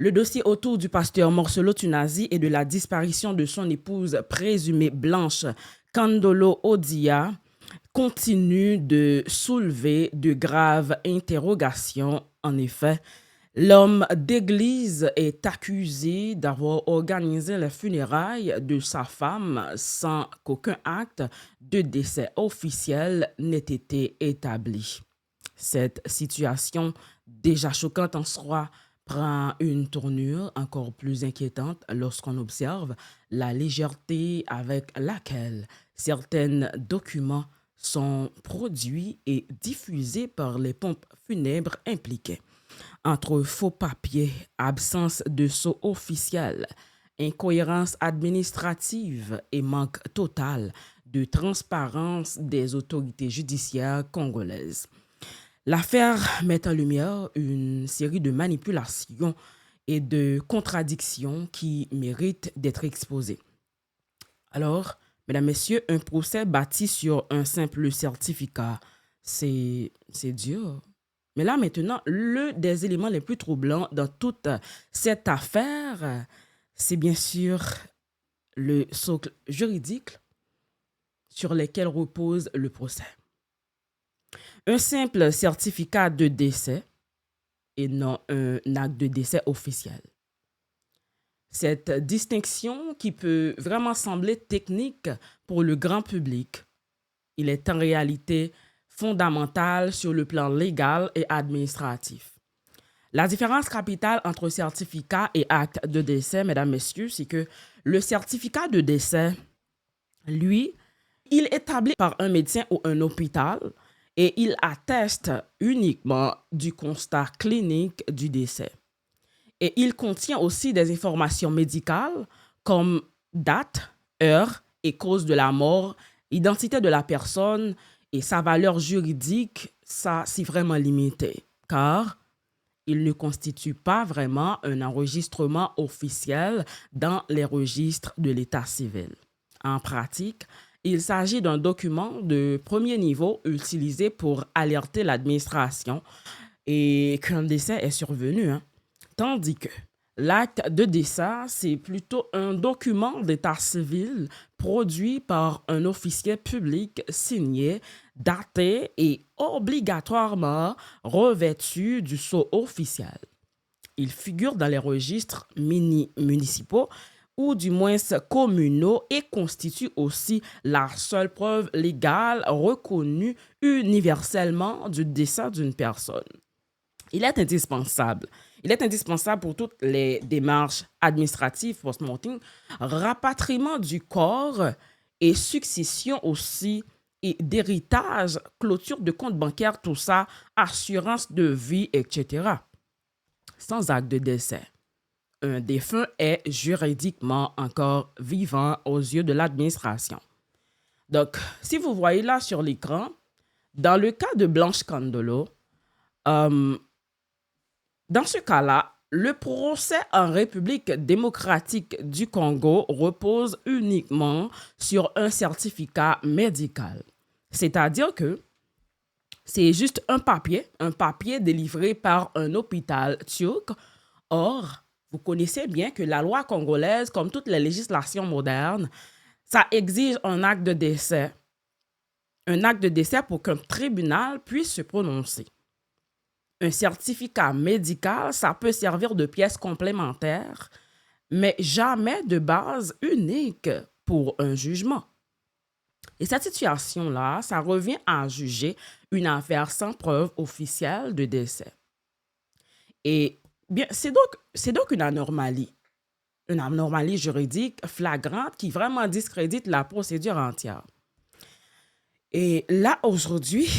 Le dossier autour du pasteur Marcelo Tunazi et de la disparition de son épouse présumée blanche, Kandolo Odia, continue de soulever de graves interrogations. En effet, l'homme d'église est accusé d'avoir organisé les funérailles de sa femme sans qu'aucun acte de décès officiel n'ait été établi. Cette situation, déjà choquante en soi, prend une tournure encore plus inquiétante lorsqu'on observe la légèreté avec laquelle certains documents sont produits et diffusés par les pompes funèbres impliquées. Entre faux papiers, absence de sceau officiel, incohérence administrative et manque total de transparence des autorités judiciaires congolaises. L'affaire met en lumière une série de manipulations et de contradictions qui méritent d'être exposées. Alors, mesdames, messieurs, un procès bâti sur un simple certificat, c'est dur. Mais là, maintenant, le des éléments les plus troublants dans toute cette affaire, c'est bien sûr le socle juridique sur lequel repose le procès. Un simple certificat de décès et non un acte de décès officiel. Cette distinction qui peut vraiment sembler technique pour le grand public, il est en réalité fondamentale sur le plan légal et administratif. La différence capitale entre certificat et acte de décès, mesdames, messieurs, c'est que le certificat de décès, lui, il est établi par un médecin ou un hôpital et il atteste uniquement du constat clinique du décès. Et il contient aussi des informations médicales comme date, heure et cause de la mort, identité de la personne et sa valeur juridique, ça c'est vraiment limité, car il ne constitue pas vraiment un enregistrement officiel dans les registres de l'état civil. En pratique, il s'agit d'un document de premier niveau utilisé pour alerter l'administration et qu'un décès est survenu. Tandis que l'acte de décès, c'est plutôt un document d'état civil produit par un officier public signé, daté et obligatoirement revêtu du sceau officiel. Il figure dans les registres municipaux ou du moins communaux et constitue aussi la seule preuve légale reconnue universellement du décès d'une personne. Il est indispensable. Il est indispensable pour toutes les démarches administratives post-mortem, rapatriement du corps et succession aussi et d'héritage, clôture de compte bancaire, tout ça, assurance de vie, etc. Sans acte de décès, un défunt est juridiquement encore vivant aux yeux de l'administration. Donc, si vous voyez là sur l'écran, dans le cas de Blanche Kandolo, dans ce cas-là, le procès en République démocratique du Congo repose uniquement sur un certificat médical. C'est-à-dire que c'est juste un papier délivré par un hôpital turc. Or, vous connaissez bien que la loi congolaise, comme toutes les législations modernes, ça exige un acte de décès. Un acte de décès pour qu'un tribunal puisse se prononcer. Un certificat médical, ça peut servir de pièce complémentaire, mais jamais de base unique pour un jugement. Et cette situation-là, ça revient à juger une affaire sans preuve officielle de décès. Et bien, c'est donc une anomalie juridique flagrante qui vraiment discrédite la procédure entière. Et là, aujourd'hui,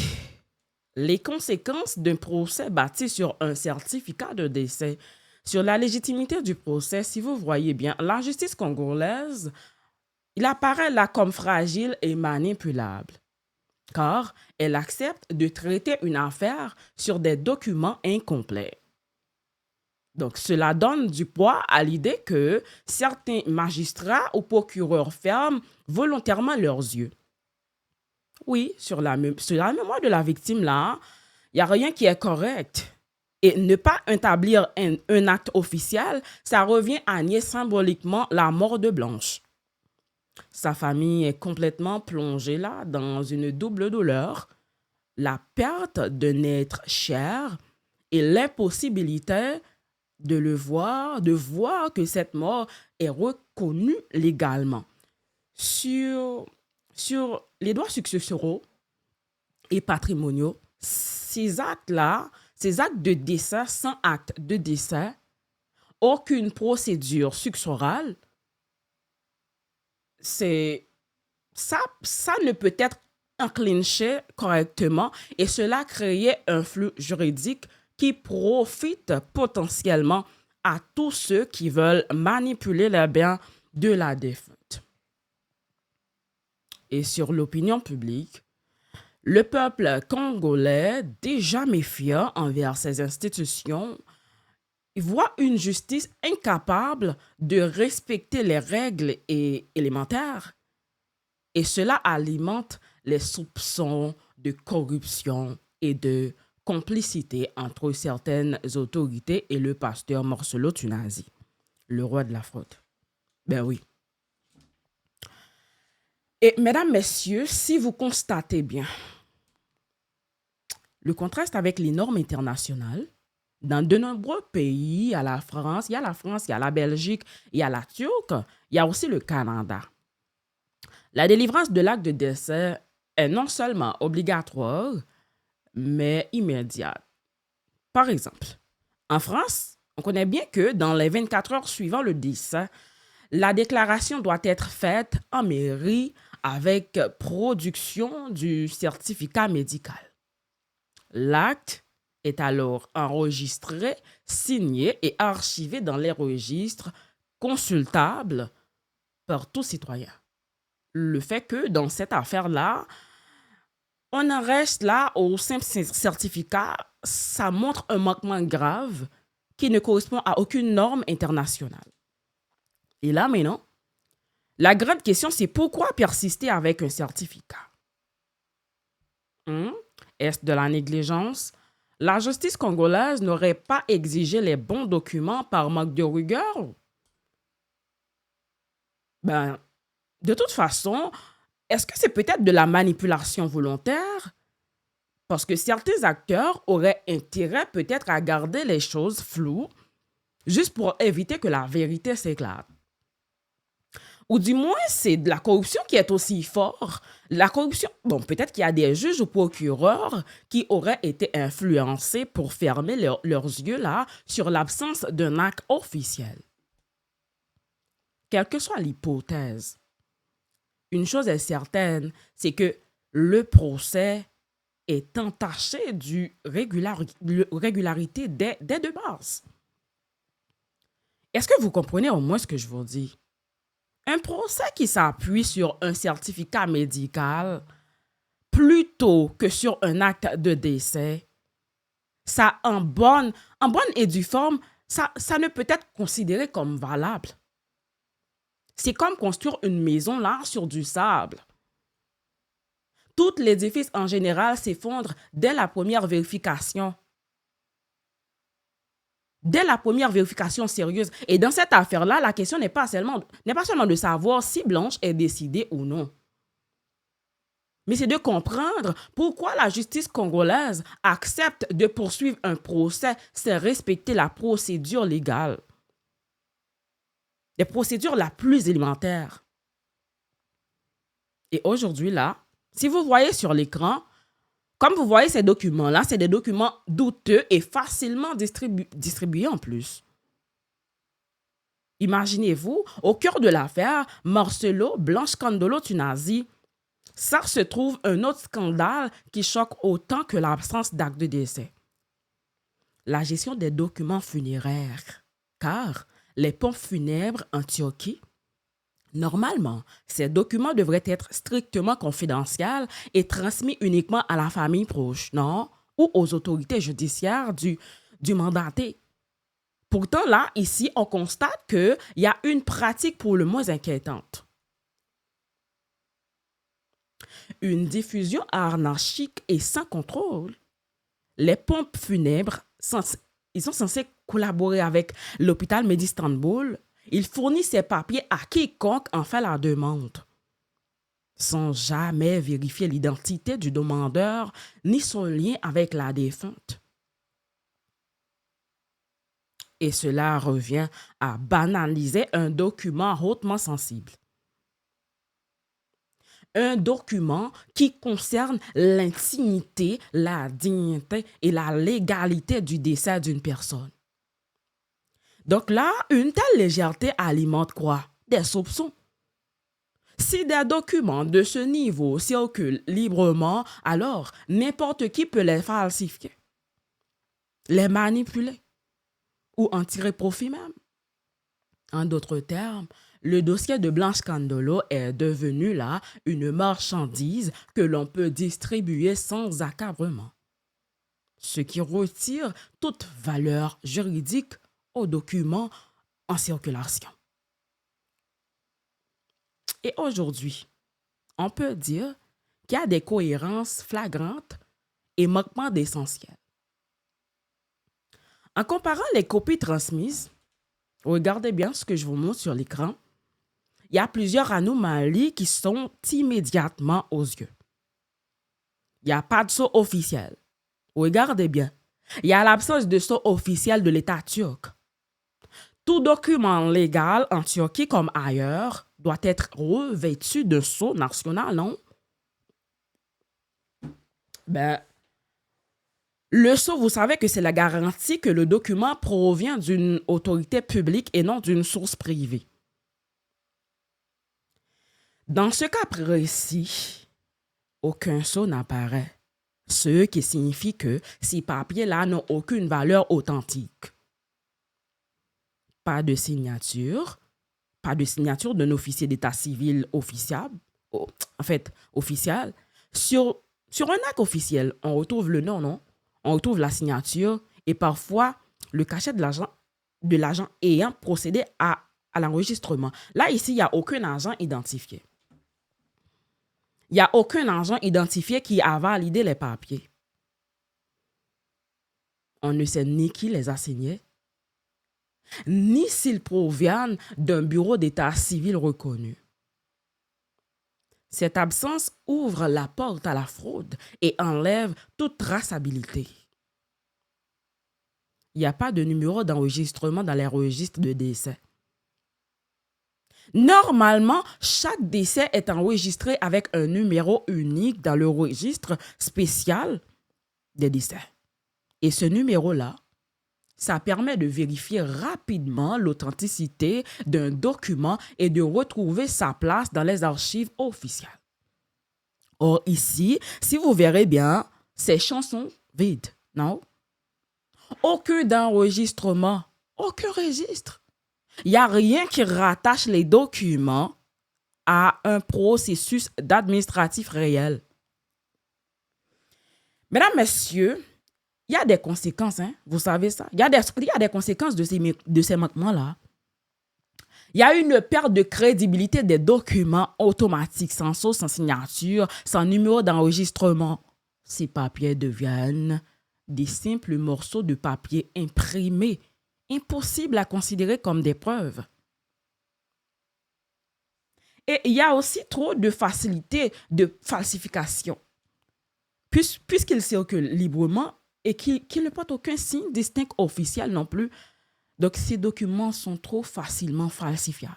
les conséquences d'un procès bâti sur un certificat de décès, sur la légitimité du procès, si vous voyez bien, la justice congolaise, il apparaît là comme fragile et manipulable, car elle accepte de traiter une affaire sur des documents incomplets. Donc, cela donne du poids à l'idée que certains magistrats ou procureurs ferment volontairement leurs yeux. Oui, sur la mémoire de la victime, là, il n'y a rien qui est correct. Et ne pas établir un acte officiel, ça revient à nier symboliquement la mort de Blanche. Sa famille est complètement plongée là dans une double douleur, la perte d'un être cher et l'impossibilité de voir que cette mort est reconnue légalement. Sur, sur les droits successoraux et patrimoniaux, ces actes de décès sans acte de décès, aucune procédure successorale, c'est ça ne peut être enclenché correctement et cela créait un flux juridique qui profite potentiellement à tous ceux qui veulent manipuler les biens de la défunte. Et sur l'opinion publique, le peuple congolais, déjà méfiant envers ses institutions, voit une justice incapable de respecter les règles élémentaires. Et cela alimente les soupçons de corruption et de complicité entre certaines autorités et le pasteur Marcelo Tunazi, le roi de la fraude. Ben oui. Et mesdames, messieurs, si vous constatez bien le contraste avec les normes internationales, dans de nombreux pays, il y a la France, il y a la Belgique, il y a la Turquie, il y a aussi le Canada. La délivrance de l'acte de décès est non seulement obligatoire, mais immédiate. Par exemple, en France, on connaît bien que dans les 24 heures suivant le décès, la déclaration doit être faite en mairie avec production du certificat médical. L'acte est alors enregistré, signé et archivé dans les registres consultables par tout citoyen. Le fait que dans cette affaire-là, on en reste là au simple certificat, ça montre un manquement grave qui ne correspond à aucune norme internationale. Et là maintenant, la grande question c'est pourquoi persister avec un certificat? Est-ce de la négligence? La justice congolaise n'aurait pas exigé les bons documents par manque de rigueur? Ben, de toute façon, est-ce que c'est peut-être de la manipulation volontaire? Parce que certains acteurs auraient intérêt peut-être à garder les choses floues, juste pour éviter que la vérité s'éclate. Ou du moins, c'est de la corruption qui est aussi forte. La corruption, bon, peut-être qu'il y a des juges ou procureurs qui auraient été influencés pour fermer leurs yeux là sur l'absence d'un acte officiel. Quelle que soit l'hypothèse, une chose est certaine, c'est que le procès est entaché de régularité dès de base. Est-ce que vous comprenez au moins ce que je vous dis? Un procès qui s'appuie sur un certificat médical plutôt que sur un acte de décès, ça en bonne et due forme, ça ne peut être considéré comme valable. C'est comme construire une maison là sur du sable. Tout l'édifice en général s'effondre dès la première vérification. Dès la première vérification sérieuse. Et dans cette affaire-là, la question n'est pas seulement de savoir si Blanche est décédée ou non. Mais c'est de comprendre pourquoi la justice congolaise accepte de poursuivre un procès sans respecter la procédure légale. Les procédures la plus élémentaires. Et aujourd'hui, là, si vous voyez sur l'écran, comme vous voyez ces documents-là, c'est des documents douteux et facilement distribués en plus. Imaginez-vous, au cœur de l'affaire, Marcelo Blanche Kandolo Tunazi, ça se trouve un autre scandale qui choque autant que l'absence d'acte de décès. La gestion des documents funéraires. Car les pompes funèbres en Turquie, normalement, ces documents devraient être strictement confidentiels et transmis uniquement à la famille proche, non? Ou aux autorités judiciaires du mandaté. Pourtant, là, ici, on constate qu'il y a une pratique pour le moins inquiétante. Une diffusion anarchique et sans contrôle. Les pompes funèbres ils sont censés collaborer avec l'hôpital d'Istanbul. Il fournit ses papiers à quiconque en fait la demande, sans jamais vérifier l'identité du demandeur ni son lien avec la défunte. Et cela revient à banaliser un document hautement sensible. Un document qui concerne l'intimité, la dignité et la légalité du décès d'une personne. Donc là, une telle légèreté alimente quoi? Des soupçons. Si des documents de ce niveau circulent librement, alors n'importe qui peut les falsifier, les manipuler ou en tirer profit même. En d'autres termes, le dossier de Blanche Candolo est devenu là une marchandise que l'on peut distribuer sans accabrement, ce qui retire toute valeur juridique aux documents en circulation. Et aujourd'hui, on peut dire qu'il y a des cohérences flagrantes et manquements d'essentiel. En comparant les copies transmises, regardez bien ce que je vous montre sur l'écran. Il y a plusieurs anomalies qui sont immédiatement aux yeux. Il n'y a pas de sceau officiel. Regardez bien. Il y a l'absence de sceau officiel de l'État turc. Tout document légal en Turquie comme ailleurs doit être revêtu d'un sceau national, non? Le sceau, vous savez que c'est la garantie que le document provient d'une autorité publique et non d'une source privée. Dans ce cas précis, aucun sceau n'apparaît, ce qui signifie que ces papiers-là n'ont aucune valeur authentique. Pas de signature d'un officier d'état civil officiel. Sur un acte officiel, on retrouve le nom, non? On retrouve la signature et parfois le cachet de l'agent ayant procédé à l'enregistrement. Là, ici, il n'y a aucun agent identifié. Il n'y a aucun agent identifié qui a validé les papiers. On ne sait ni qui les a signés, ni s'ils proviennent d'un bureau d'état civil reconnu. Cette absence ouvre la porte à la fraude et enlève toute traçabilité. Il n'y a pas de numéro d'enregistrement dans les registres de décès. Normalement, chaque décès est enregistré avec un numéro unique dans le registre spécial des décès. Et ce numéro-là, ça permet de vérifier rapidement l'authenticité d'un document et de retrouver sa place dans les archives officielles. Or ici, si vous verrez bien, ces champs sont vides, non? Aucun enregistrement, aucun registre. Il n'y a rien qui rattache les documents à un processus administratif réel. Mesdames, messieurs, il y a des conséquences, hein? Vous savez ça. Il y a des conséquences de ces manquements-là. Il y a une perte de crédibilité des documents automatiques, sans sceau, sans signature, sans numéro d'enregistrement. Ces papiers deviennent des simples morceaux de papier imprimés, impossibles à considérer comme des preuves. Et il y a aussi trop de facilité de falsification, puisqu'ils circulent librement et qu'ils ne portent aucun signe distinct officiel non plus. Donc, ces documents sont trop facilement falsifiables.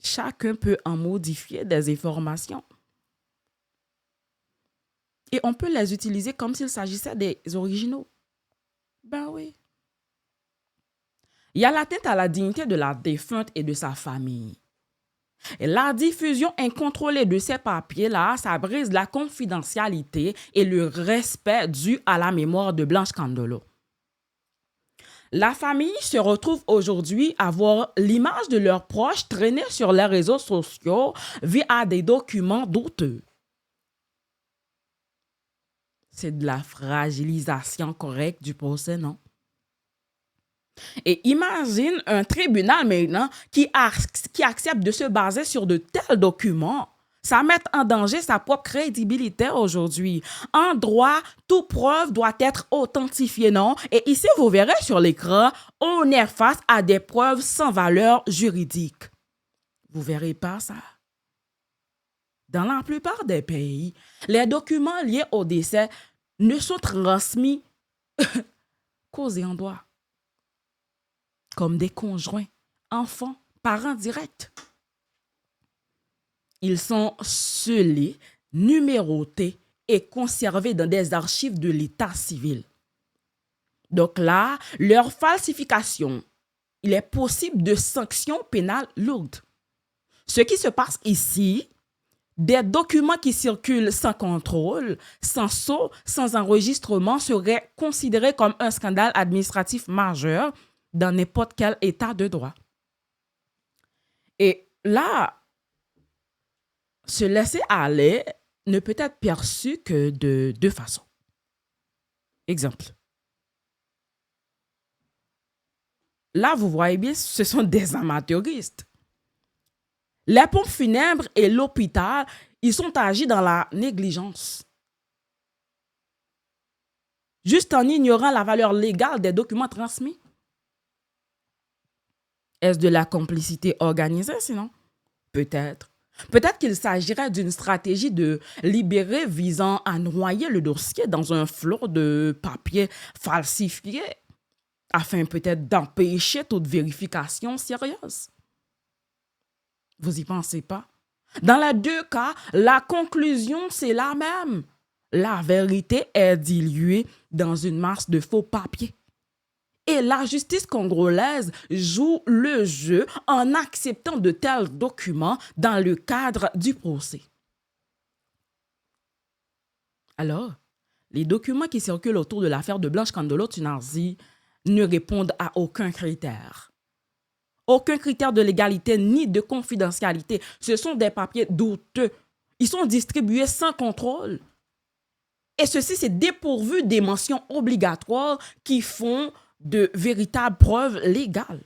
Chacun peut en modifier des informations. Et on peut les utiliser comme s'il s'agissait des originaux. Ben oui. Il y a l'atteinte à la dignité de la défunte et de sa famille. Et la diffusion incontrôlée de ces papiers-là, ça brise la confidentialité et le respect dû à la mémoire de Blanche Candolo. La famille se retrouve aujourd'hui à voir l'image de leurs proches traîner sur les réseaux sociaux via des documents douteux. C'est de la fragilisation correcte du procès, non? Et imagine un tribunal maintenant qui accepte de se baser sur de tels documents Ça met en danger sa propre crédibilité aujourd'hui. En droit, toute preuve doit être authentifiée, non? Et ici, vous verrez sur l'écran, on est face à des preuves sans valeur juridique. Vous verrez pas ça? Dans la plupart des pays, les documents liés au décès ne sont transmis qu'aux ayants droit, comme des conjoints, enfants, parents directs. Ils sont scellés, numérotés et conservés dans des archives de l'état civil. Donc là, leur falsification, il est possible de sanctions pénales lourdes. Ce qui se passe ici, des documents qui circulent sans contrôle, sans sceau, sans enregistrement seraient considérés comme un scandale administratif majeur dans n'importe quel état de droit. Et là, se laisser aller ne peut être perçu que de deux façons. Exemple. Là, vous voyez bien, ce sont des amateuristes. Les pompes funèbres et l'hôpital, ils sont agis dans la négligence. Juste en ignorant la valeur légale des documents transmis. Est-ce de la complicité organisée, sinon? Peut-être. Peut-être qu'il s'agirait d'une stratégie de libérer visant à noyer le dossier dans un flot de papier falsifié, afin peut-être d'empêcher toute vérification sérieuse. Vous y pensez pas? Dans les deux cas, la conclusion, c'est la même. La vérité est diluée dans une masse de faux papiers. Et la justice congolaise joue le jeu en acceptant de tels documents dans le cadre du procès. Alors, les documents qui circulent autour de l'affaire de Blanche Kandolo Tunazi ne répondent à aucun critère. Aucun critère de légalité ni de confidentialité. Ce sont des papiers douteux. Ils sont distribués sans contrôle. Et ceci, c'est dépourvu des mentions obligatoires qui font de véritables preuves légales.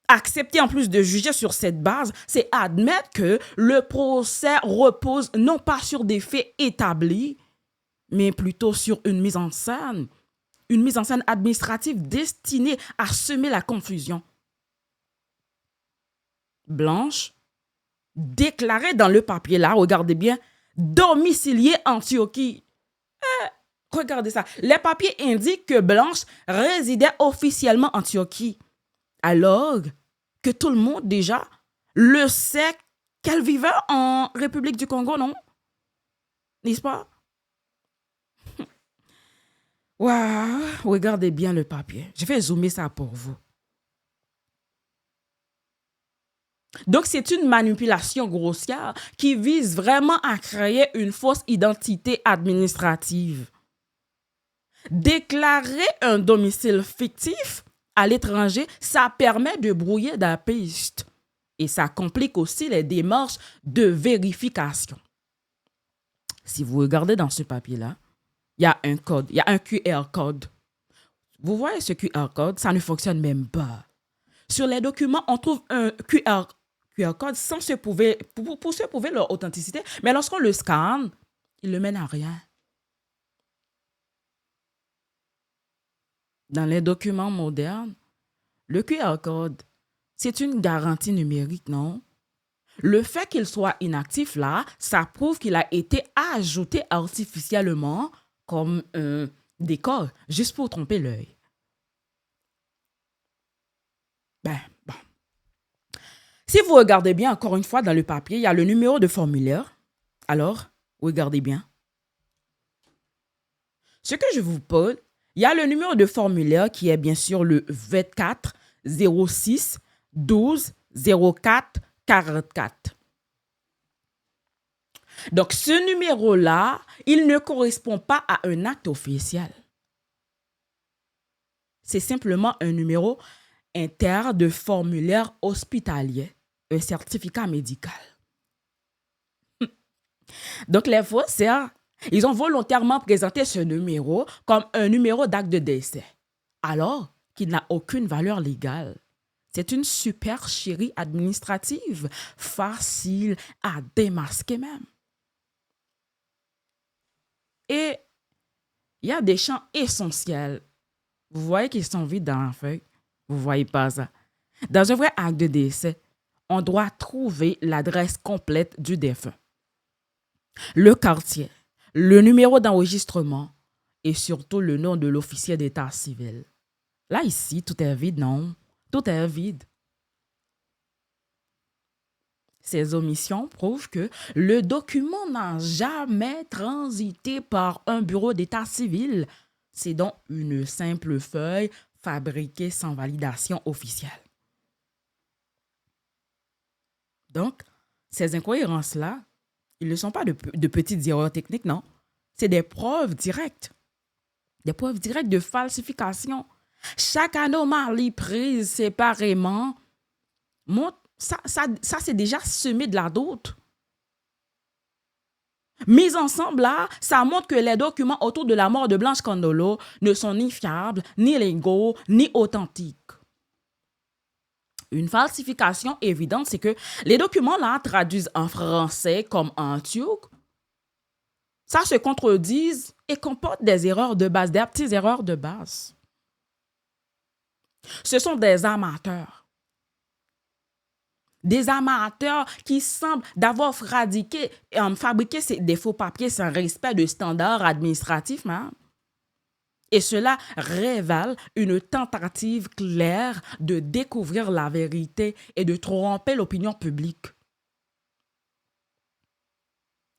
Accepter en plus de juger sur cette base, c'est admettre que le procès repose non pas sur des faits établis, mais plutôt sur une mise en scène administrative destinée à semer la confusion. Blanche déclarait dans le papier là, regardez bien, domicilié Antioquie. Regardez ça. Les papiers indiquent que Blanche résidait officiellement en Antioquie, alors que tout le monde déjà le sait qu'elle vivait en République du Congo, non? N'est-ce pas? Waouh, regardez bien le papier. Je vais zoomer ça pour vous. Donc, c'est une manipulation grossière qui vise vraiment à créer une fausse identité administrative. Déclarer un domicile fictif à l'étranger, ça permet de brouiller la piste et ça complique aussi les démarches de vérification. Si vous regardez dans ce papier-là, il y a un code, il y a un QR code. Vous voyez ce QR code, ça ne fonctionne même pas. Sur les documents, on trouve un QR code sans se prouver, pour se prouver leur authenticité, mais lorsqu'on le scanne, il ne mène à rien. Dans les documents modernes, le QR code, c'est une garantie numérique, non? Le fait qu'il soit inactif là, ça prouve qu'il a été ajouté artificiellement comme un décor, juste pour tromper l'œil. Bon. Si vous regardez bien, encore une fois, dans le papier, il y a le numéro de formulaire. Alors, regardez bien. Ce que je vous pose, il y a le numéro de formulaire qui est bien sûr le 24 06 12 04 44. Donc, ce numéro-là, il ne correspond pas à un acte officiel. C'est simplement un numéro inter de formulaire hospitalier, un certificat médical. Donc, les faussaires, ils ont volontairement présenté ce numéro comme un numéro d'acte de décès, alors qu'il n'a aucune valeur légale. C'est une supercherie administrative, facile à démasquer même. Et il y a des champs essentiels. Vous voyez qu'ils sont vides dans la feuille. Vous ne voyez pas ça. Dans un vrai acte de décès, on doit trouver l'adresse complète du défunt, le quartier, le numéro d'enregistrement et surtout le nom de l'officier d'état civil. Là, ici, tout est vide, non? Tout est vide. Ces omissions prouvent que le document n'a jamais transité par un bureau d'état civil. C'est donc une simple feuille fabriquée sans validation officielle. Donc, ces incohérences-là, ils ne sont pas de petites erreurs techniques, non. C'est des preuves directes. Des preuves directes de falsification. Chaque anomalie prise séparément montre, ça c'est déjà semé de la doute. Mis ensemble là, ça montre que les documents autour de la mort de Blanche Kandolo ne sont ni fiables, ni légaux, ni authentiques. Une falsification évidente, c'est que les documents là traduisent en français comme en turc. Ça se contredisent et comportent des erreurs de base, des petites erreurs de base. Ce sont des amateurs. Des amateurs qui semblent d'avoir fabriqué des faux papiers sans respect de standards administratifs. Hein? Et cela révèle une tentative claire de découvrir la vérité et de tromper l'opinion publique.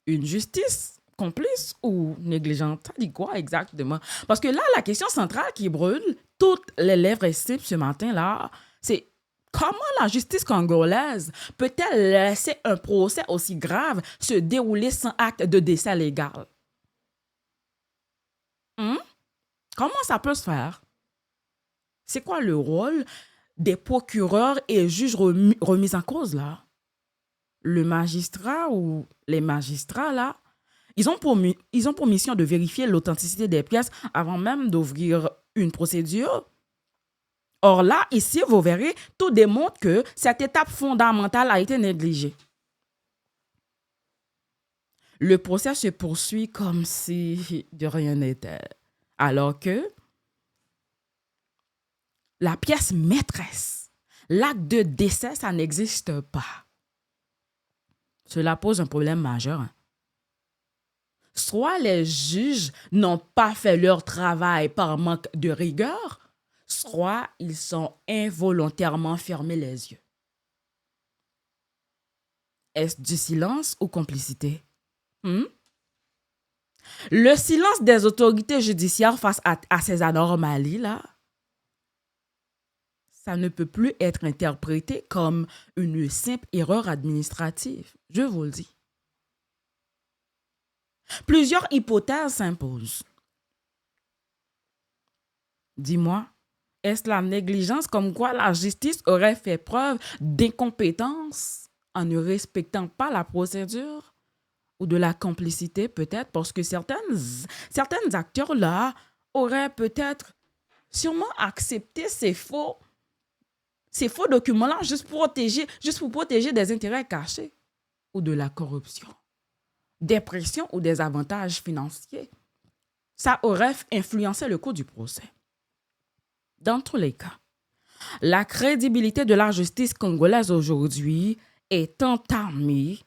Une justice complice ou négligente? Ça dit quoi exactement? Parce que là, la question centrale qui brûle toutes les lèvres et cibles ce matin-là, c'est comment la justice congolaise peut-elle laisser un procès aussi grave se dérouler sans acte de décès légal? Comment ça peut se faire? C'est quoi le rôle des procureurs et juges remis en cause là? Le magistrat ou les magistrats là, ils ont pour mission de vérifier l'authenticité des pièces avant même d'ouvrir une procédure. Or là, ici, vous verrez, tout démontre que cette étape fondamentale a été négligée. Le procès se poursuit comme si de rien n'était. Alors que la pièce maîtresse, l'acte de décès, ça n'existe pas. Cela pose un problème majeur. Soit les juges n'ont pas fait leur travail par manque de rigueur, soit ils sont involontairement fermés les yeux. Est-ce du silence ou complicité? Le silence des autorités judiciaires face à ces anomalies-là, ça ne peut plus être interprété comme une simple erreur administrative. Je vous le dis. Plusieurs hypothèses s'imposent. Dis-moi, est-ce la négligence comme quoi la justice aurait fait preuve d'incompétence en ne respectant pas la procédure? Ou de la complicité peut-être parce que certains acteurs là auraient peut-être sûrement accepté ces faux documents-là juste pour protéger des intérêts cachés ou de la corruption, des pressions ou des avantages financiers. Ça aurait influencé le cours du procès. Dans tous les cas, la crédibilité de la justice congolaise aujourd'hui est entamée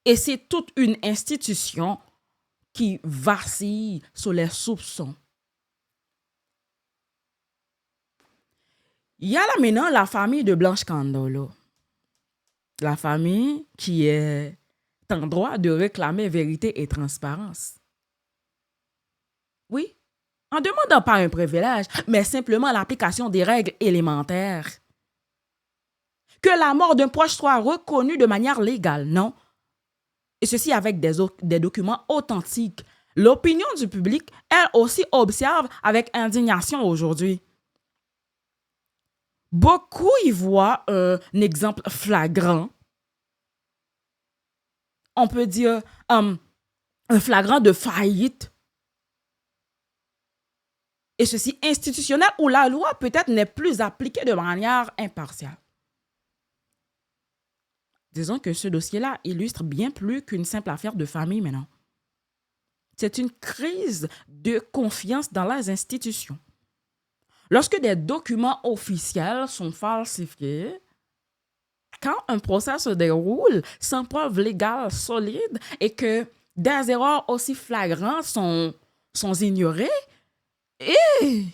et c'est toute une institution qui vacille sous les soupçons. Il y a là maintenant la famille de Blanche Kandolo. La famille qui est en droit de réclamer vérité et transparence. Oui, en demandant pas un privilège, mais simplement l'application des règles élémentaires. Que la mort d'un proche soit reconnue de manière légale, non? Et ceci avec des documents authentiques. L'opinion du public, elle aussi, observe avec indignation aujourd'hui. Beaucoup y voient un exemple flagrant. On peut dire un flagrant de faillite et ceci institutionnel où la loi peut-être n'est plus appliquée de manière impartiale. Disons que ce dossier-là illustre bien plus qu'une simple affaire de famille maintenant. C'est une crise de confiance dans les institutions. Lorsque des documents officiels sont falsifiés, quand un procès se déroule sans preuve légale solide et que des erreurs aussi flagrantes sont ignorées, et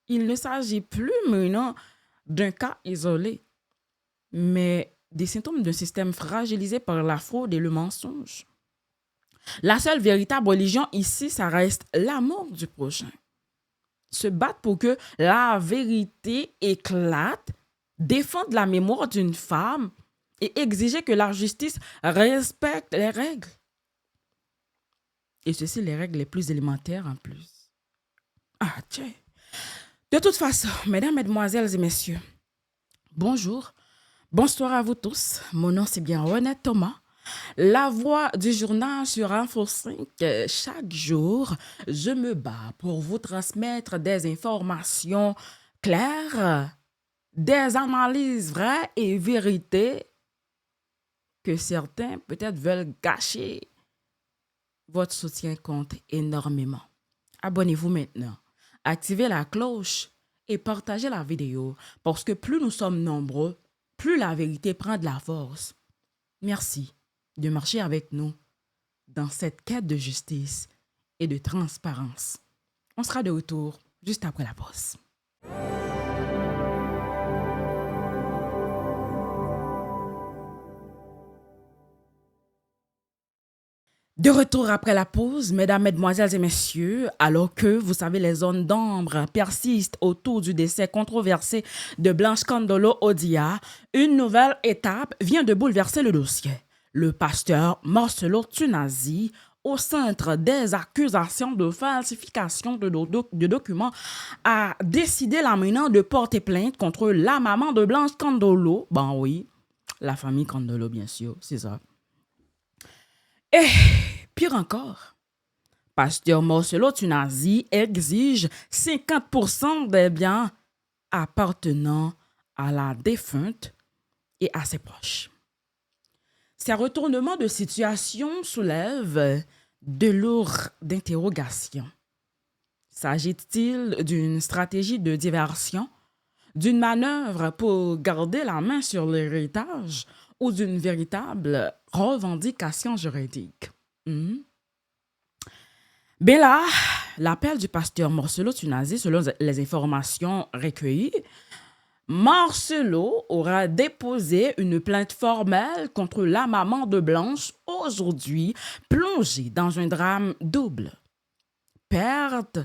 il ne s'agit plus maintenant d'un cas isolé, mais des symptômes d'un système fragilisé par la fraude et le mensonge. La seule véritable religion ici, ça reste l'amour du prochain. Se battre pour que la vérité éclate, défendre la mémoire d'une femme et exiger que la justice respecte les règles. Et ceci, les règles les plus élémentaires en plus. Ah, tiens. De toute façon, mesdames, mesdemoiselles et messieurs, bonjour, bonsoir à vous tous. Mon nom, c'est bien René Thomas. La voix du journal sur Info 5. Chaque jour, je me bats pour vous transmettre des informations claires, des analyses vraies et vérités que certains peut-être veulent gâcher. Votre soutien compte énormément. Abonnez-vous maintenant, activez la cloche et partagez la vidéo parce que plus nous sommes nombreux, plus la vérité prend de la force. Merci de marcher avec nous dans cette quête de justice et de transparence. On sera de retour juste après la pause. De retour après la pause, mesdames, mesdemoiselles et messieurs, alors que, vous savez, les zones d'ombre persistent autour du décès controversé de Blanche Kandolo Odia, une nouvelle étape vient de bouleverser le dossier. Le pasteur Marcelo Tunazi, au centre des accusations de falsification de documents, a décidé là maintenant de porter plainte contre la maman de Blanche Kandolo. Ben oui, la famille Kandolo, bien sûr, c'est ça. Et pire encore, pasteur Marcelo Tunazi exige 50% des biens appartenant à la défunte et à ses proches. Ces retournements de situation soulèvent de lourdes interrogations. S'agit-il d'une stratégie de diversion, d'une manœuvre pour garder la main sur l'héritage ou d'une véritable revendication juridique? Bien là, l'appel du pasteur Marcelo Tunazi, selon les informations recueillies, Marcelo aura déposé une plainte formelle contre la maman de Blanche aujourd'hui, plongée dans un drame double. Perte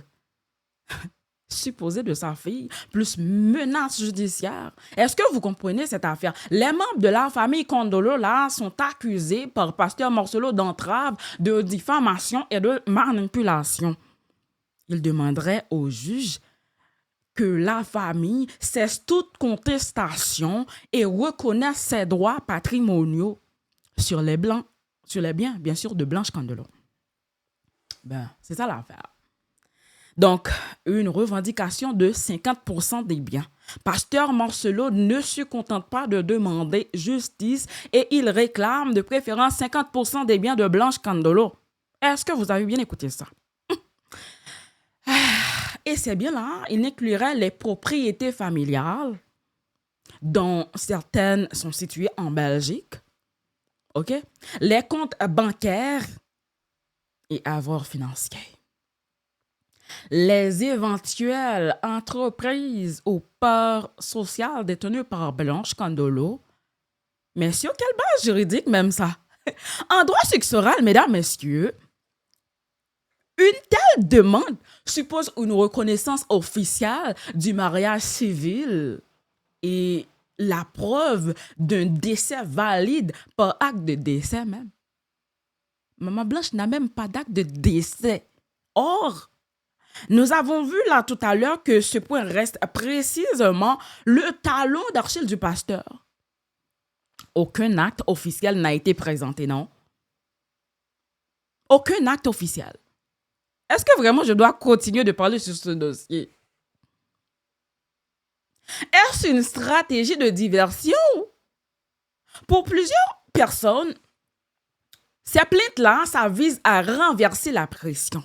supposée de sa fille, plus menace judiciaire. Est-ce que vous comprenez cette affaire? Les membres de la famille Kandolo là sont accusés par pasteur Marcelo d'entrave, de diffamation et de manipulation. Il demanderait au juge que la famille cesse toute contestation et reconnaisse ses droits patrimoniaux sur les biens, bien sûr, de Blanche Kandolo. Ben, c'est ça l'affaire. Donc, une revendication de 50% des biens. Pasteur Marcelo ne se contente pas de demander justice et il réclame de préférence 50% des biens de Blanche Kandolo. Est-ce que vous avez bien écouté ça? Et ces biens-là, il inclurait les propriétés familiales, dont certaines sont situées en Belgique, ok? Les comptes bancaires et avoirs financiers. Les éventuelles entreprises ou parts sociales détenues par Blanche Kandolo. Mais sur quelle base juridique même ça? En droit successoral, mesdames, messieurs, une telle demande suppose une reconnaissance officielle du mariage civil et la preuve d'un décès valide par acte de décès même. Maman Blanche n'a même pas d'acte de décès. Or, nous avons vu là tout à l'heure que ce point reste précisément le talon d'Achille du pasteur. Aucun acte officiel n'a été présenté, non? Aucun acte officiel. Est-ce que vraiment je dois continuer de parler sur ce dossier? Est-ce une stratégie de diversion? Pour plusieurs personnes, ces plaintes-là, ça vise à renverser la pression.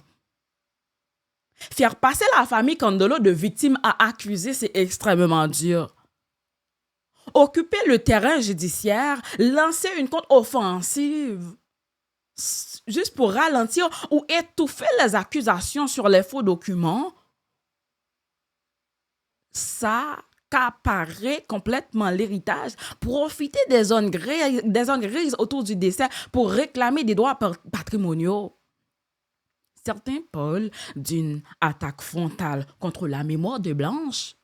Faire passer la famille Kandolo de victime à accusé, c'est extrêmement dur. Occuper le terrain judiciaire, lancer une contre-offensive, juste pour ralentir ou étouffer les accusations sur les faux documents, ça accaparer complètement l'héritage, profiter des zones grises autour du décès pour réclamer des droits patrimoniaux. Certains parlent d'une attaque frontale contre la mémoire de Blanche,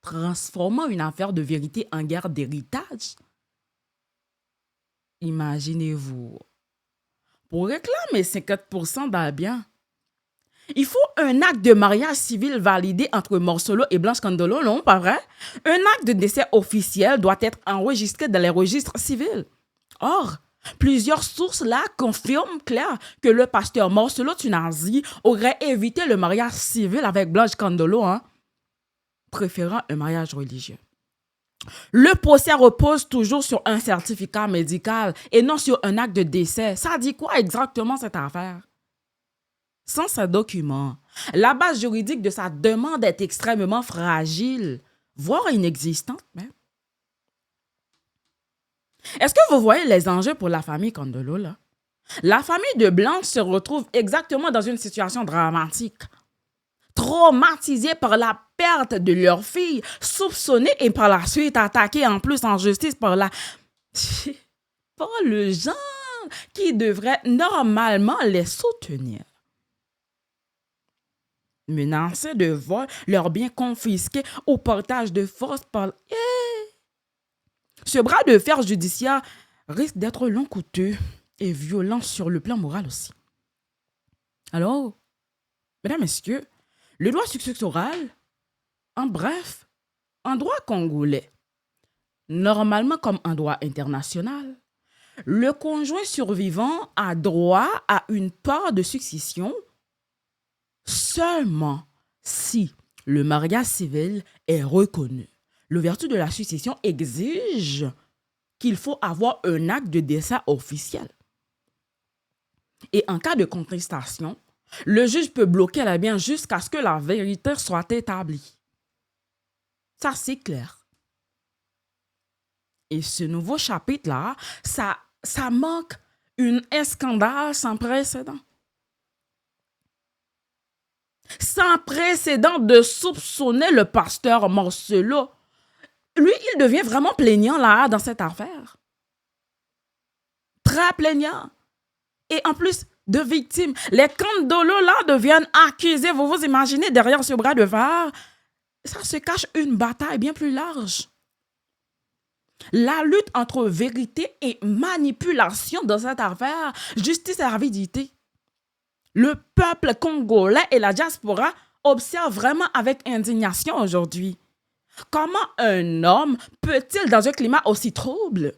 transformant une affaire de vérité en guerre d'héritage. Imaginez-vous, pour réclamer 50% d'un bien, il faut un acte de mariage civil validé entre Morselo et Blanche Kandolo, non, pas vrai? Un acte de décès officiel doit être enregistré dans les registres civils. Or, plusieurs sources là confirment clair que le pasteur Morselo Tunazi aurait évité le mariage civil avec Blanche Kandolo, préférant un mariage religieux. Le procès repose toujours sur un certificat médical et non sur un acte de décès. Ça dit quoi exactement cette affaire? Sans ce document, la base juridique de sa demande est extrêmement fragile, voire inexistante même. Est-ce que vous voyez les enjeux pour la famille Kandolo là? La famille de Blanche se retrouve exactement dans une situation dramatique. Traumatisée par la perte de leur fille, soupçonnée et par la suite attaquée en plus en justice par le genre qui devrait normalement les soutenir. Menacés de vol, leurs biens confisqués au portage de force par... Ce bras de fer judiciaire risque d'être long, coûteux et violent sur le plan moral aussi. Alors, mesdames, messieurs, le droit successoral, en bref, en droit congolais, normalement comme en droit international, le conjoint survivant a droit à une part de succession seulement si le mariage civil est reconnu. L'ouverture de la succession exige qu'il faut avoir un acte de décès officiel. Et en cas de contestation, le juge peut bloquer les biens jusqu'à ce que la vérité soit établie. Ça, c'est clair. Et ce nouveau chapitre-là, ça manque un scandale sans précédent. Sans précédent de soupçonner le pasteur Morselo. Lui, il devient vraiment plaignant là, dans cette affaire. Très plaignant. Et en plus de victimes, les Kandolo là deviennent accusés. Vous vous imaginez derrière ce bras de fer, ça se cache une bataille bien plus large. La lutte entre vérité et manipulation dans cette affaire, justice et avidité. Le peuple congolais et la diaspora observent vraiment avec indignation aujourd'hui. Comment un homme peut-il, dans un climat aussi trouble,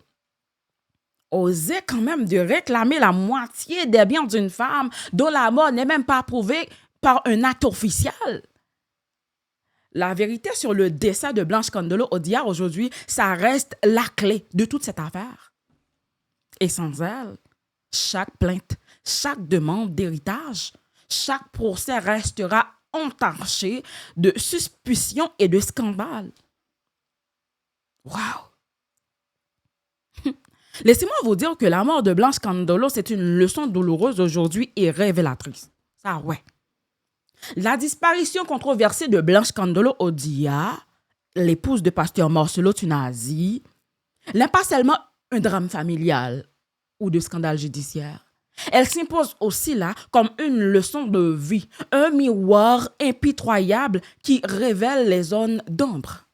oser quand même de réclamer la moitié des biens d'une femme dont la mort n'est même pas prouvée par un acte officiel? La vérité sur le décès de Blanche Kandolo Odia aujourd'hui, ça reste la clé de toute cette affaire. Et sans elle, chaque plainte, chaque demande d'héritage, chaque procès restera entaché de suspicions et de scandales. Waouh! Laissez-moi vous dire que la mort de Blanche Kandolo, c'est une leçon douloureuse aujourd'hui et révélatrice. Ça, ouais. La disparition controversée de Blanche Kandolo Odia, l'épouse de pasteur Morselo Tunazi, n'est pas seulement un drame familial ou de scandale judiciaire. Elle s'impose aussi là comme une leçon de vie, un miroir impitoyable qui révèle les zones d'ombre,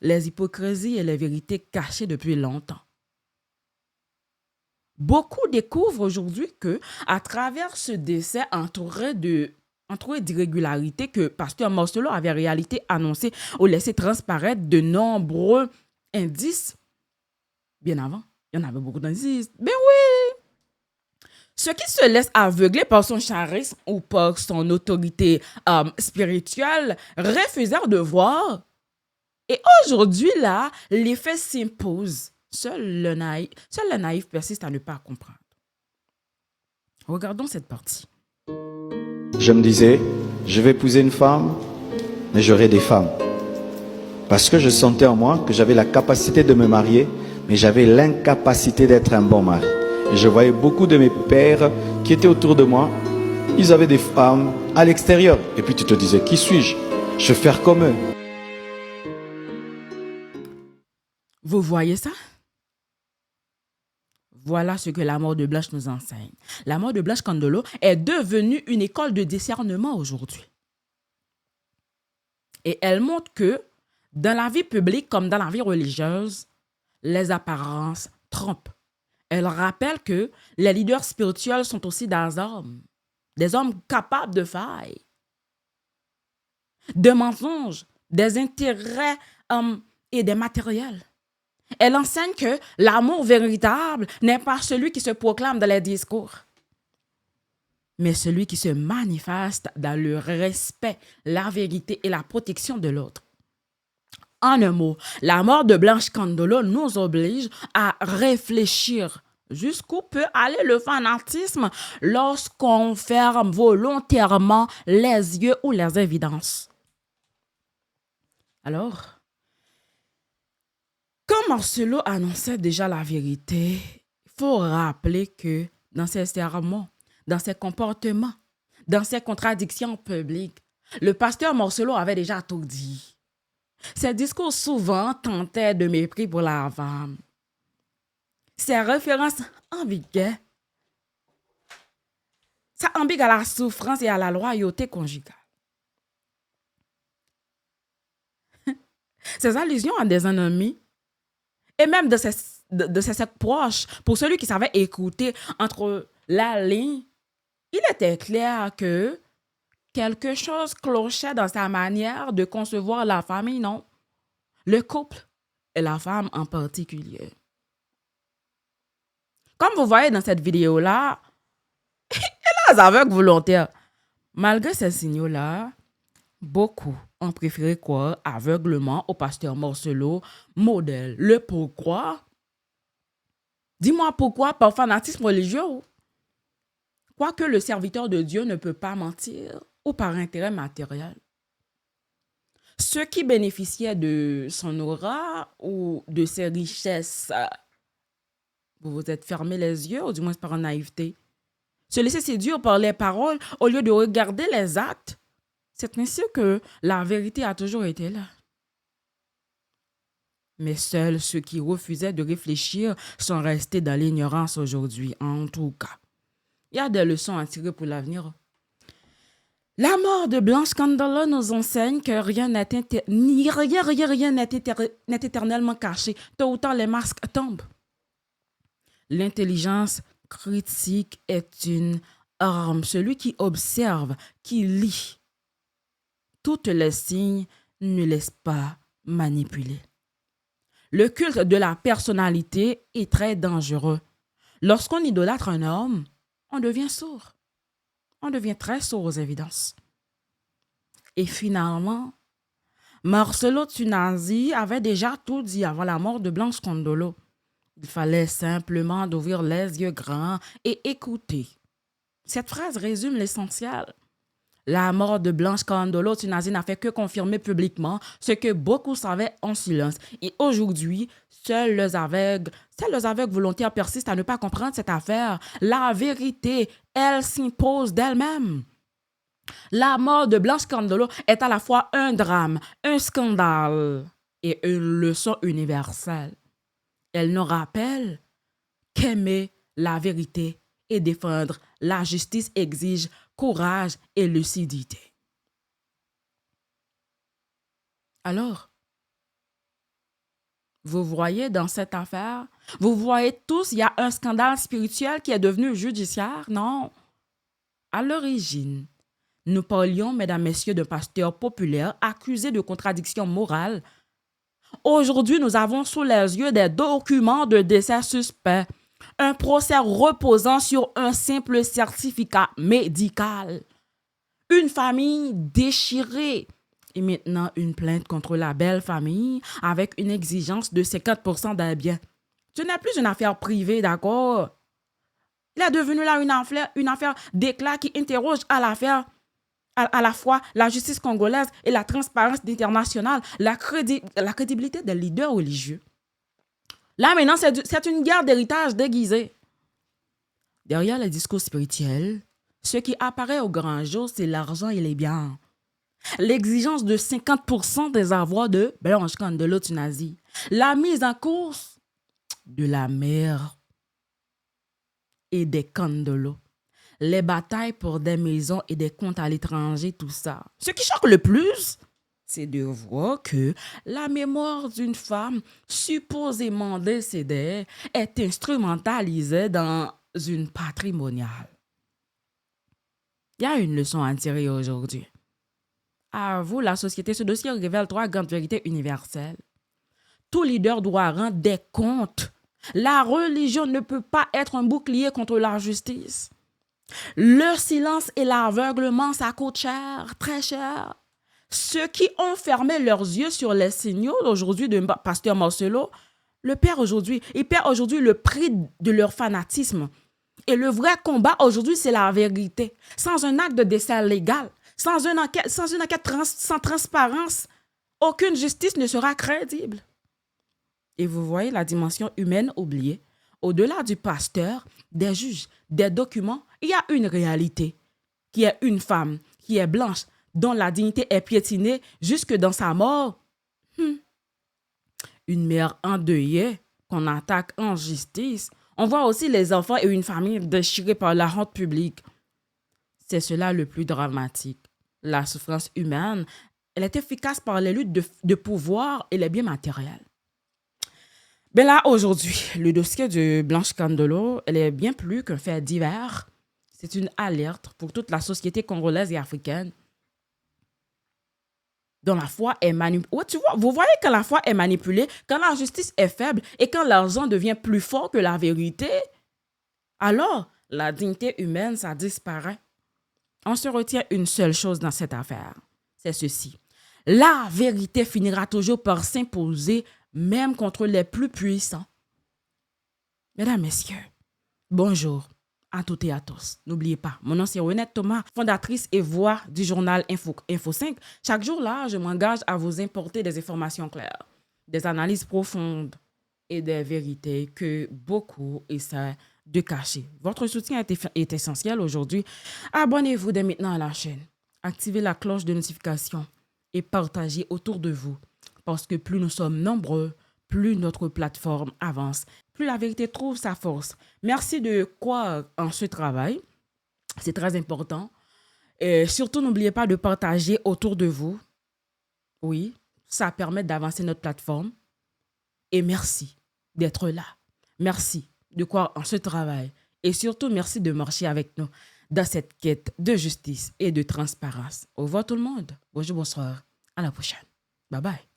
les hypocrisies et les vérités cachées depuis longtemps. Beaucoup découvrent aujourd'hui que, à travers ce décès entouré d'irrégularités que pasteur Morselo avait en réalité annoncé ou laissé transparaître de nombreux indices, bien avant, il y en avait beaucoup d'indices, ben oui! Ceux qui se laissent aveugler par son charisme ou par son autorité spirituelle refusèrent de voir. Et aujourd'hui, là, l'effet s'impose. Seul le naïf persiste à ne pas comprendre. Regardons cette partie. Je me disais, je vais épouser une femme, mais j'aurai des femmes. Parce que je sentais en moi que j'avais la capacité de me marier, mais j'avais l'incapacité d'être un bon mari. Et je voyais beaucoup de mes pères qui étaient autour de moi, ils avaient des femmes à l'extérieur. Et puis tu te disais, qui suis-je? Je vais faire comme eux. Vous voyez ça? Voilà ce que la mort de Blanche nous enseigne. La mort de Blanche Kandolo est devenue une école de discernement aujourd'hui. Et elle montre que dans la vie publique comme dans la vie religieuse, les apparences trompent. Elle rappelle que les leaders spirituels sont aussi des hommes capables de failles, de mensonges, des intérêts et des matériels. Elle enseigne que l'amour véritable n'est pas celui qui se proclame dans les discours, mais celui qui se manifeste dans le respect, la vérité et la protection de l'autre. En un mot, la mort de Blanche Kandolo nous oblige à réfléchir jusqu'où peut aller le fanatisme lorsqu'on ferme volontairement les yeux ou les évidences. Alors, quand Marcelo annonçait déjà la vérité, il faut rappeler que dans ses sermons, dans ses comportements, dans ses contradictions publiques, le pasteur Marcelo avait déjà tout dit. Ses discours souvent tentaient de mépris pour la femme. Ses références ambiguës, ça ambigue à la souffrance et à la loyauté conjugale. Ses allusions à des ennemis et même de ses proches, pour celui qui savait écouter entre la ligne, il était clair que quelque chose clochait dans sa manière de concevoir la famille, non? Le couple et la femme en particulier. Comme vous voyez dans cette vidéo-là, elle est aveugle volontaire. Malgré ces signaux-là, beaucoup ont préféré croire aveuglement au pasteur Marcelo, modèle. Le pourquoi? Dis-moi pourquoi par fanatisme religieux? Quoique le serviteur de Dieu ne peut pas mentir ou par intérêt matériel. Ceux qui bénéficiaient de son aura ou de ses richesses, vous vous êtes fermé les yeux, ou du moins par naïveté. Se laisser séduire par les paroles au lieu de regarder les actes. C'est ainsi que la vérité a toujours été là. Mais seuls ceux qui refusaient de réfléchir sont restés dans l'ignorance aujourd'hui, en tout cas. Il y a des leçons à tirer pour l'avenir. La mort de Blanche Kandolo nous enseigne que rien n'est éternellement caché. Tôt ou tard, les masques tombent. L'intelligence critique est une arme. Celui qui observe, qui lit, toutes les signes ne laisse pas manipuler. Le culte de la personnalité est très dangereux. Lorsqu'on idolâtre un homme, on devient sourd. On devient très sourd aux évidences. Et finalement, Marcelo Tunasi avait déjà tout dit avant la mort de Blanche Kandolo. Il fallait simplement d'ouvrir les yeux grands et écouter. Cette phrase résume l'essentiel. La mort de Blanche Kandolo Tunasi n'a fait que confirmer publiquement ce que beaucoup savaient en silence. Et aujourd'hui, seuls les aveugles volontaires persistent à ne pas comprendre cette affaire. La vérité, elle s'impose d'elle-même. La mort de Blanche Kandolo est à la fois un drame, un scandale et une leçon universelle. Elle nous rappelle qu'aimer la vérité et défendre la justice exige courage et lucidité. Alors, vous voyez dans cette affaire, vous voyez tous, il y a un scandale spirituel qui est devenu judiciaire, non? À l'origine, nous parlions, mesdames, messieurs, d'un pasteur populaire accusé de contradiction morale. Aujourd'hui, nous avons sous les yeux des documents de décès suspects. Un procès reposant sur un simple certificat médical. Une famille déchirée. Et maintenant, une plainte contre la belle famille avec une exigence de 50% des biens. Ce n'est plus une affaire privée, d'accord? Il est devenu là une affaire d'éclat qui interroge à la fois la justice congolaise et la transparence internationale, la crédibilité des leaders religieux. Là, maintenant, c'est une guerre d'héritage déguisée. Derrière les discours spirituels, ce qui apparaît au grand jour, c'est l'argent et les biens. L'exigence de 50% des avoirs de Blanche Kandolo Tunazi. La mise en course de la mère et des Kandolo. Les batailles pour des maisons et des comptes à l'étranger, tout ça. Ce qui choque le plus, c'est de voir que la mémoire d'une femme supposément décédée est instrumentalisée dans une patrimoniale. Il y a une leçon à tirer aujourd'hui. À vous, la société, ce dossier révèle 3 grandes vérités universelles. Tout leader doit rendre des comptes. La religion ne peut pas être un bouclier contre la justice. Le silence et l'aveuglement, ça coûte cher, très cher. Ceux qui ont fermé leurs yeux sur les signaux aujourd'hui de Pasteur Marcelo, ils perdent aujourd'hui le prix de leur fanatisme. Et le vrai combat aujourd'hui, c'est la vérité. Sans un acte de décès légal, sans une enquête sans transparence, aucune justice ne sera crédible. Et vous voyez la dimension humaine oubliée. Au-delà du pasteur, des juges, des documents, il y a une réalité qui est une femme, qui est blanche, dont la dignité est piétinée jusque dans sa mort. Une mère endeuillée qu'on attaque en justice. On voit aussi les enfants et une famille déchirée par la honte publique. C'est cela le plus dramatique. La souffrance humaine, elle est efficace par les luttes de pouvoir et les biens matériels. Ben là, aujourd'hui, le dossier de Blanche Kandolo, elle est bien plus qu'un fait divers. C'est une alerte pour toute la société congolaise et africaine dont la foi est manipulée. Ouais, tu vois, vous voyez quand la foi est manipulée, quand la justice est faible et quand l'argent devient plus fort que la vérité, alors la dignité humaine, ça disparaît. On se retient une seule chose dans cette affaire, c'est ceci. La vérité finira toujours par s'imposer même contre les plus puissants. Mesdames, Messieurs, bonjour à toutes et à tous. N'oubliez pas, mon nom c'est Renette Thomas, fondatrice et voix du journal Info 5. Chaque jour là, je m'engage à vous importer des informations claires, des analyses profondes et des vérités que beaucoup essaient de cacher. Votre soutien est essentiel aujourd'hui. Abonnez-vous dès maintenant à la chaîne. Activez la cloche de notification et partagez autour de vous. Parce que plus nous sommes nombreux, plus notre plateforme avance, plus la vérité trouve sa force. Merci de croire en ce travail. C'est très important. Et surtout, n'oubliez pas de partager autour de vous. Oui, ça permet d'avancer notre plateforme. Et merci d'être là. Merci de croire en ce travail. Et surtout, merci de marcher avec nous dans cette quête de justice et de transparence. Au revoir tout le monde. Bonjour, bonsoir. À la prochaine. Bye bye.